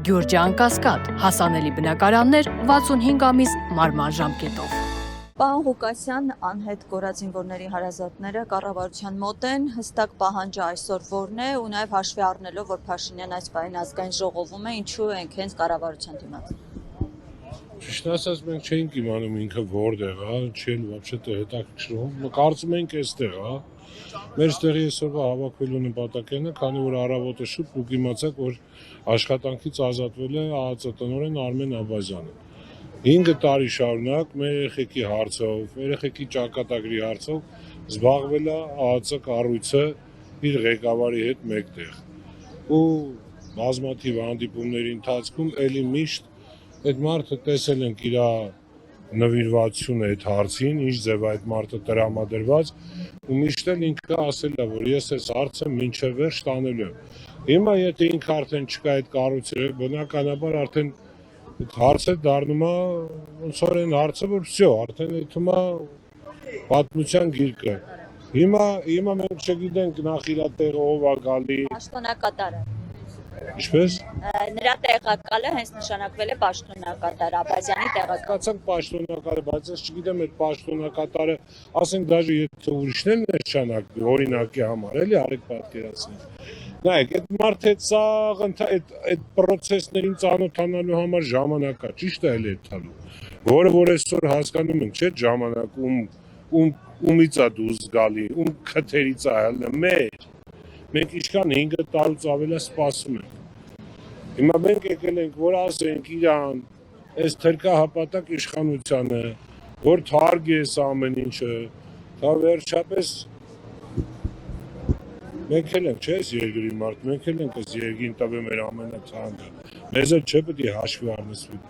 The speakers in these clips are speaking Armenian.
Գյուրջան Կասկադ, հասանելի բնակարաններ 65 ամիս մարման ժամկետով։ Պարոն Ղուկասյան, անհետ կորած զինվորների հարազատները կառավարության մոտ են, հստակ պահանջը այսօր որն է ու նաև հաշվի առնելով, որ Փաշինյան այս պահին ազգային ժողովում է, ինչու ենք հենց կառավարության դիմաց։ Ճիշտ ասած, մենք չենք իմանում ինքը որտեղ է, չի вообще-то հետաքրքրում։ Կարծում ենք այստեղ է։ Մեր ստեղի այսօրվա հավաքվելու նպատակն է, քանի որ առավոտը շուտ դուք իմացաք, որ աշխատանքից ազատվել է ԱԱԾ տնօրեն Արմեն Աբազյանը։ 5 տարի շարունակ մեր երեխեքի հարցով, երեխեքի ճակատագրի հարցով զբաղվել է ԱԱԾ կառույցը իր ղեկավարի հետ մեկտեղ։ Ու բազմաթիվ հանդիպումների ընթացքում էլի միշտ այդ մարդը տեսել ենք իր նվիրվածությունը այդ հարցին, ինչ ձև այդ մարդը տրամադրված ու միշտ էլ ինքը ասել է, որ ես այս հարցը մինչև վերջ տանելու եմ։ Հիմա եթե ինքը արդեն չկա այդ կառույցը, բնականաբար արդեն այդ հարցը դառնում է ոնց որ այն հարցը, որ վсё, արդեն այդում է պատմության գիրկը։ Հիմա մենք չգիտենք նախ իր տեղը ով է գալի։ Պաշտոնակատարը։ Ինչպես։ Նրա տեղակալը հենց նշանակվել է պաշտոնակատար, Աբազյանի տեղակալ։ Կացանք պաշտոնակատարը, բայց ես չգիտեմ այդ պաշտոնակատարը, ասենք դաժե եթե ուրիշն էլ նշանակվի, օրինակի համար, էլի արեք պատկերացնենք։ Նայեք, այդ մարդը այդ պրոցեսներին ծանոթանալու համար ժամանակ կա, ճիշտ է էլի տալու։ Որը որ այսօր հասկանում ենք, չէ՞ ժամանակ ումից է դուրս գալի, քթերից է հելը մեր։ Մենք ինչքան 5 տարուց ավել է սպասում ենք։ Հիմա մենք եկել ենք, որ ասենք իրան, այս թրքահապատակ իշխանությանը, որ թարգի է ամեն ինչը, դա վերջապես մենք էլ ենք, չէ՞ այս երկրի մարդ, մենք էլ ենք այս երկրին տվել մեր ամենաթանկը, մեզ էլ չէ՞ պետք է հաշվի առնվի։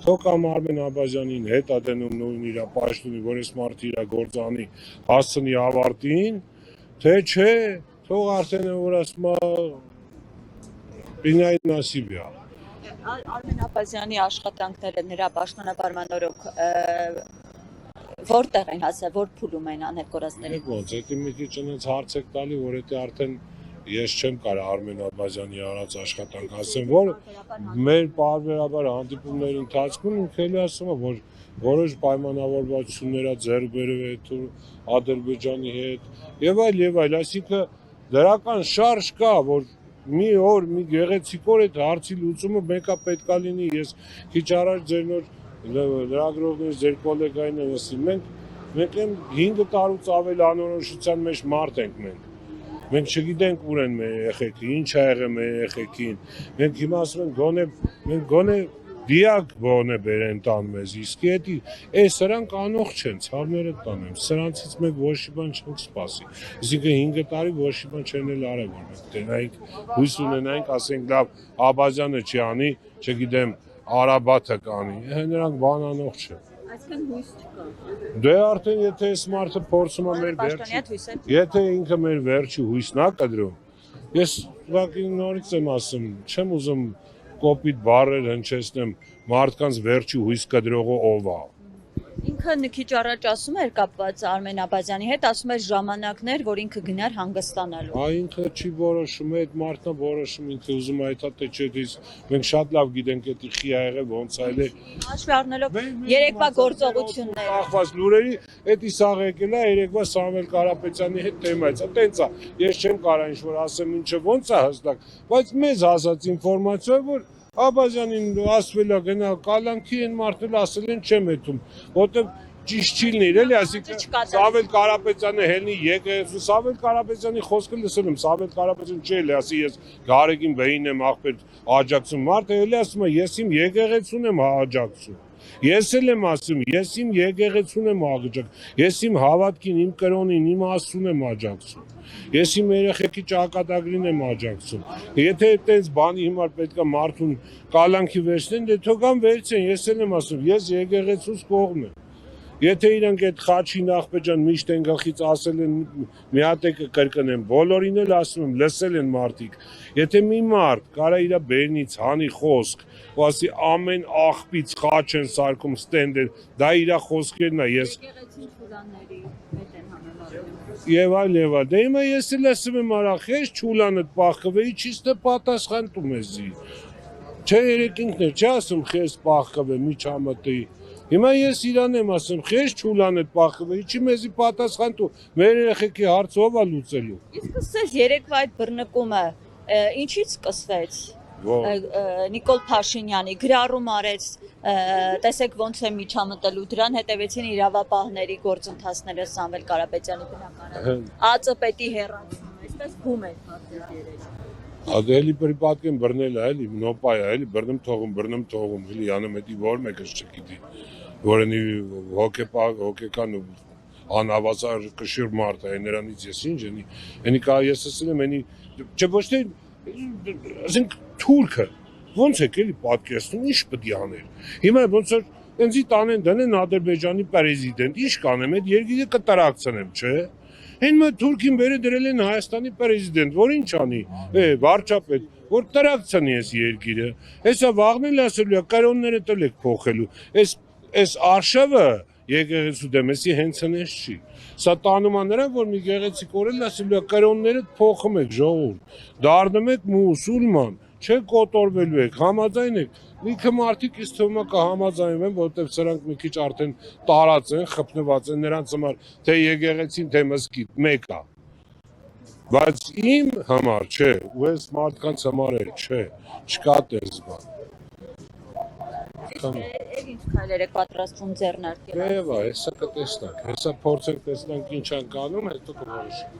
Թող կամ Արմեն Աբազյանին հետ է դնում նույն իր պաշտոնի, որ այս մարդը իր գործանի հասցնի ավարտին, թե չէ, թող արդեն որ ասում է Պինայի նասիբի է։ Արմեն Աբազյանի աշխատանքները նրա պաշտոնավարման օրոք որտեղ են հասել, որ փուլում են անհետ կորածների։ Ոնց, դա մի քիչ այնց հարց եք տալի, որ դա արդեն ես չեմ կարող Արմեն Աբազյանի արած աշխատանք ասեմ, որ մեր բարբերաբար հանդիպումների ընթացքում ինքն ասում է, որ որոշ պայմանավորվածություններ ձեռք բերել է Ադրբեջանի հետ եւ այլ, այսինքն դրական շարժ կա, որ մի օր, մի գեղեցիկ օր այդ հարցի լուծումը մեկը պետքա լինի, ես քիչ առաջ ձեր նոր լրագրողներից ձեր գոլեգային են ասում, մենք 5 տարուց ավել անորոշության մեջ մարդ ենք մենք չգիտենք ուր են մեր երեխեքը, ինչ ա եղել մեր երեխեքին, մենք հիմա ասում ենք գոնե դիակ գոնե բերեն տան մեզ, իսկ էս սրանք անող չեն, ցավները տանեմ, սրանցից մենք ոչ մի բան չենք սպասի, այսինքն 5 տարի ոչ մի բան չեն էլ արել, որ մենք տենայինք, հույս ունենայինք, ասենք լավ, Աբազյանը չի անի, չգիտեմ, Արաբաթը կանի, նրանք բան անող չեն։ Այսինքն հույս չկա։ Դե արդեն եթե այս մարդը փորձում է մեր վերջի, եթե ինքը մեր վերջի հույսն է կդրում, ես ուղղակի նորից եմ ասում, չեմ ուզում կոպիտ բառեր հնչեցնեմ մարդկանց վերջի հույս կդրողը ով է։ Ինքը քիչ առաջ ասում էր կապված Արմեն Աբազյանի հետ, ասում էր ժամանակներ, որ ինքը գնար հանգստանալու։ Ինքը չի որոշում, այդ մարդն է որոշում, ինքը ուզում է այդա թե չէ, մենք շատ լավ գիտենք դա խի ա եղել, ոնց այլ է։ Հաշվի առնելով երեկվա գործողությունները։ Ախված լուրերի, դա սաղ եկել է երեկվա Սամվել Կարապետյանի հետ թեմայից, տենց է։ Ես չեմ կարող ինչ-որ ասեմ, ինչը ոնց է հստակ, բայց մեզ հասած ինֆորմացիա որ Աբազյանին ասվել է գնալ կալանքի են մարդել ասել են չեմ հետում, որտեղ ճիշտ չի լինի, էլի, այսինքն Սամվել Կարապետյանը հելնի եկեղեցու, Սամվել Կարապետյանի խոսքը լսել եմ, Սամվել Կարապետյանը չի էլի ասի ես Գարեգին բեին եմ աղբեր աջակցում, մարդը էլի ասում է ես իմ եկեղեցուն եմ աջակցում։ Ես էլ եմ ասում, ես իմ եկեղեցուն եմ աջակցում, ես իմ հավատքին, իմ կրոնին, իմ Աստծուն եմ աջակցում, ես իմ երեխեքի ճակատագրին եմ աջակցում, եթե այդպես բանի հիմար պետք է մարդուն կալանքի վերցնեն, դե թող կան վերցեն, ես էլ եմ ասում, ես եկեղեցուց կողմ եմ, եթե իրանք այդ խաչի Նախբեջան միշտ են գլխից ասել են մի հատ եկը կրկնեն, բոլորին էլ ասում եմ, լսել են մարդիկ, եթե մի մարդ կարա իր բերնից հանի խոսք, ու ասի ամեն աղբից խաչ են սարքում ստենդեր, դա իր խոսքերն է, ես եւ այլ, դե հիմա ես էլ ասում եմ արախ, ես չուլանդ պախկվեի, չիստը պատասխան տու մեզի, Չէ, երեք ինքն է, չի ասում խես պախկվե, միջամտի։ Հիմա ես իրան եմ ասում, խես չուլան էդ պախկվե, իչի մեզի պատասխան տու, մեր երեխեքի հարցը ով է լուծելու։ Իսկ ասես երեկվա այդ բռնկումը ինչից սկսվեց։ Նիկոլ Փաշինյանի գրառում արեց, տեսեք ոնց է միջամտելու, դրան հետևեցին իրավապահների գործընթացները Սամվել Կարապետյանի բնակարանը։ ԱԾՊ-ի հեռացումը, այսպես բում էր պատկերել։ Ադելի պատկեն բռնել է, էլի նոպայ է, էլի բռնում թողում, էլի անում էդի որ մեկը չգիտի, որոնի հոգեկան անհավասար կշիռ մարդ է, նրանից ես ինչ անի, անի կա ես ասել եմ, անի չէ ոչ թե ասենք թուրքը ոնց է էլի պատկերացնում, ինչ պետք է աներ։ Հիմա ոնց որ ինձի տանեն դնեն Ադրբեջանի պրեզիդենտ, ինչ կանեմ, այդ երկիրը կտրակցնեմ, չէ։ Հիմա թուրքին բերե դրել են Հայաստանի պրեզիդենտ, որ ինչ անի, վարչապետ, որ տրակցնի այս երկիրը։ Հեսա վաղն էլ ասելու է, կանոնները տել եք փոխելու։ Այս արշավը եկեղեցու դեմ էսի հենց հենց չի։ Սա տանում է նրան, որ մի գեղեցիկ օրել ասելու է կանոնները փոխում եք ժողովուրդ, դառնում եք մուսուլման, չեք կոտորվելու եք, համաձայն եք։ Լիքը մարդիկ իս թվում է կհամաձայնվեն, որովհետև սրանք մի քիչ արդեն տարած են, խփնված են նրանց համար, թե եկեղեցին, թե մզկիթ, մեկ է։ Բայց իմ համար չէ, ու այս մարդկանց համար էլ չէ, չկա տես բան։ Ինչ քայլեր եք պատրաստվում ձեռնարկել։ Եվա, հեսա կտեսնանք, հեսա փորձենք տեսնանք ինչ ենք անում, հետո կորոշենք։